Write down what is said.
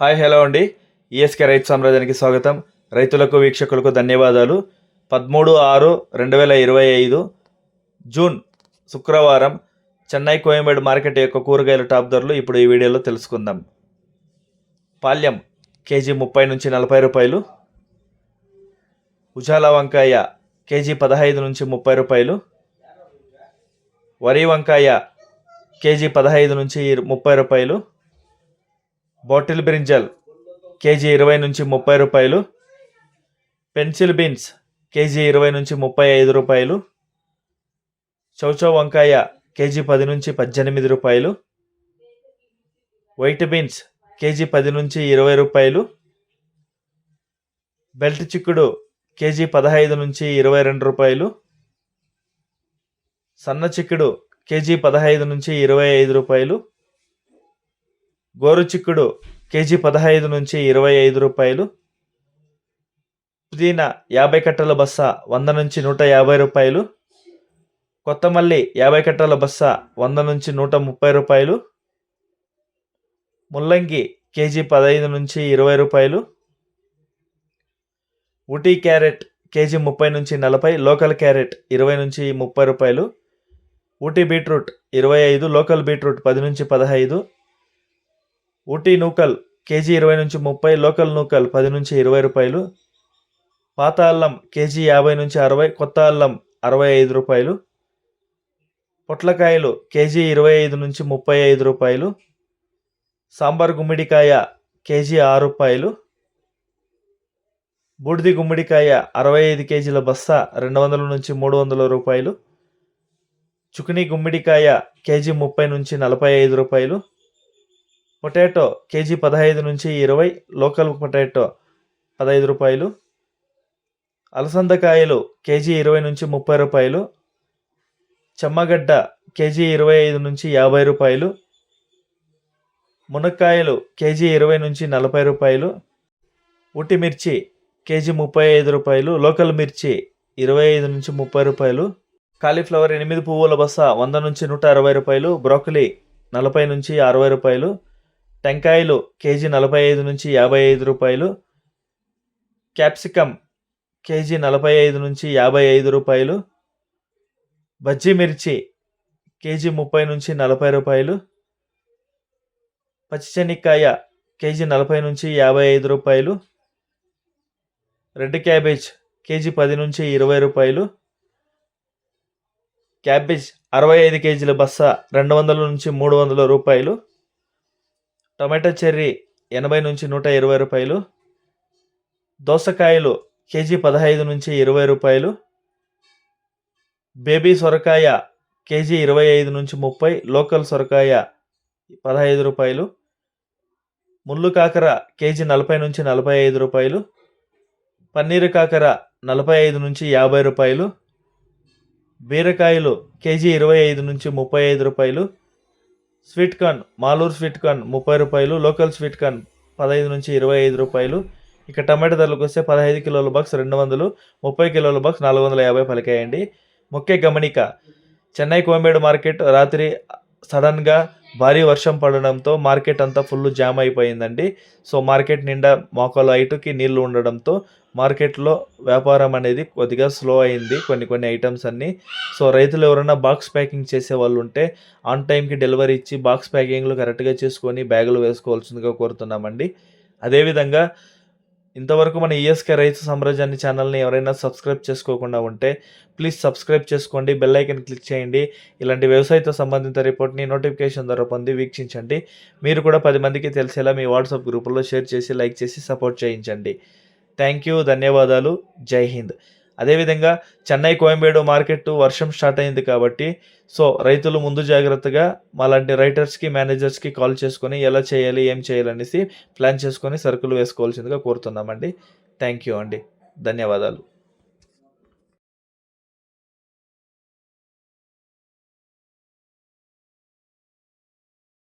Hi hello అండి. ESK రైతు సామ్రాజ్యానికి స్వాగతం. రైతులకు వీక్షకులకు ధన్యవాదాలు. 13/6/2025 జూన్ శుక్రవారం చెన్నై కోయంబేడు మార్కెట్ యొక్క కూరగాయల టాప్ ధరలు ఇప్పుడు ఈ వీడియోలో తెలుసుకుందాం. పాల్యం కేజీ 30 నుంచి 40 రూపాయలు. ఉజాలా వంకాయ కేజీ 15 నుంచి 30 రూపాయలు. వరి వంకాయ కేజీ 15 నుంచి 30 రూపాయలు. బాటిల్ బ్రింజల్ కేజీ 20 నుంచి 30 రూపాయలు. పెన్సిల్ బీన్స్ కేజీ 20 నుంచి 35 రూపాయలు. చౌచౌ వంకాయ కేజీ 10 నుంచి 18 రూపాయలు. వైట్ బీన్స్ కేజీ 10 నుంచి 20 రూపాయలు. బెల్ట్ చిక్కుడు కేజీ 15 నుంచి 22 రూపాయలు. సన్న చిక్కుడు కేజీ 15 నుంచి 25 రూపాయలు. గోరు చిక్కుడు కేజీ 15 నుంచి 25 రూపాయలు. పుదీనా 50 కట్టల బస్స 100 నుంచి 150 రూపాయలు. కొత్తమల్లి 50 కట్టల బస్స 100 నుంచి 130 రూపాయలు. ముల్లంగి కేజీ 15 నుంచి 20 రూపాయలు. ఊటీ క్యారెట్ కేజీ 30 నుంచి 40. లోకల్ క్యారెట్ 20 నుంచి 30 రూపాయలు. ఊటీ బీట్రూట్ 25. లోకల్ బీట్రూట్ 10 నుంచి 15. ఊటీ నూకల్ కేజీ 20 నుంచి 30. లోకల్ నూకల్ 10 నుంచి 20 రూపాయలు. పాత అల్లం కేజీ 50 నుంచి 60. కొత్త అల్లం 65 రూపాయలు. పొట్లకాయలు కేజీ 25 నుంచి 35 రూపాయలు. సాంబార్ గుమ్మిడికాయ కేజీ 6 రూపాయలు. బూడిది గుమ్మిడికాయ 65 కేజీల బస్తా 200 నుంచి 300 రూపాయలు. చుకుని గుమ్మిడికాయ కేజీ 30 నుంచి 45 రూపాయలు. పొటాటో కేజీ 15 నుంచి 20. లోకల్ పొటాటో 15 రూపాయలు. అలసందకాయలు కేజీ 20 నుంచి 30 రూపాయలు. చెమ్మగడ్డ కేజీ 25 నుంచి 50 రూపాయలు. మునక్కాయలు కేజీ 20 నుంచి 40 రూపాయలు. ఊటి మిర్చి కేజీ 35 రూపాయలు. లోకల్ మిర్చి 25 నుంచి 30 రూపాయలు. కాలీఫ్లవర్ 8 పువ్వుల బస్స 100 నుంచి 160 రూపాయలు. బ్రోకలీ 40 నుంచి 60 రూపాయలు. టెంకాయలు కేజీ 45 నుంచి 55 రూపాయలు. క్యాప్సికమ్ కేజీ 45 నుంచి 55 రూపాయలు. బజ్జీ మిర్చి కేజీ 30 నుంచి 40 రూపాయలు. పచ్చిశనక్కాయ కేజీ 40 నుంచి 55 రూపాయలు. రెడ్ క్యాబేజ్ కేజీ 10 నుంచి 20 రూపాయలు. క్యాబేజ్ 65 కేజీల బస్స 200 నుంచి 300 రూపాయలు. టొమాటో చెర్రీ 80 నుంచి 120 రూపాయలు. దోసకాయలు కేజీ 15 నుంచి 20 రూపాయలు. బేబీ సొరకాయ కేజీ 25 నుంచి 30. లోకల్ సొరకాయ 15 రూపాయలు. ముళ్ళు కాకర కేజీ 40 నుంచి 45 రూపాయలు. పన్నీరు కాకర 45 నుంచి 50 రూపాయలు. బీరకాయలు కేజీ 25 నుంచి 35 రూపాయలు. Sweet corn Malur sweet corn 30 రూపాయలు. లోకల్ స్వీట్ కార్న్ 15 నుంచి 25 రూపాయలు. ఇక టమాటా ధరలకు వస్తే 15 కిలోల బాక్స్ 200, 30 కిలోల బాక్స్ 450 పలికాయండి. ముఖ్య గమనిక, చెన్నై కోయంబేడు మార్కెట్ రాత్రి సడన్గా భారీ వర్షం పడడంతో మార్కెట్ అంతా ఫుల్ జామ్ అయిపోయిందండి. సో మార్కెట్ నిండా మోకాలు హైటుకి నీళ్లు ఉండడంతో మార్కెట్లో వ్యాపారం అనేది కొద్దిగా స్లో అయింది కొన్ని ఐటమ్స్ అన్నీ. సో రైతులు ఎవరైనా బాక్స్ ప్యాకింగ్ చేసే వాళ్ళు ఉంటే ఆన్ టైంకి డెలివరీ ఇచ్చి బాక్స్ ప్యాకింగ్లు కరెక్ట్గా చేసుకొని బ్యాగులు వేసుకోవాల్సిందిగా కోరుతున్నామండి. అదేవిధంగా ఇంతవరకు మన ఈఎస్కే రైతు సామ్రాజ్యాన్ని ఛానల్ని ఎవరైనా సబ్స్క్రైబ్ చేసుకోకుండా ఉంటే ప్లీజ్ సబ్స్క్రైబ్ చేసుకోండి, బెల్ ఐకన్ క్లిక్ చేయండి. ఇలాంటి వ్యవసాయంతో సంబంధిత రిపోర్ట్ని నోటిఫికేషన్ ద్వారా పొంది వీక్షించండి. మీరు కూడా 10 మందికి తెలిసేలా మీ వాట్సాప్ గ్రూపుల్లో షేర్ చేసి లైక్ చేసి సపోర్ట్ చేయించండి. థ్యాంక్ యూ, ధన్యవాదాలు, జై హింద్. అదేవిధంగా చెన్నై కోయంబేడు మార్కెట్ వర్షం స్టార్ట్ అయింది కాబట్టి సో రైతులు ముందు జాగ్రత్తగా మాలాంటి రైటర్స్కి మేనేజర్స్కి కాల్ చేసుకొని ఎలా చేయాలి ఏం చేయాలనేసి ప్లాన్ చేసుకొని సరుకులు వేసుకోవాల్సిందిగా కోరుతున్నామండి. థ్యాంక్ యూ అండి, ధన్యవాదాలు.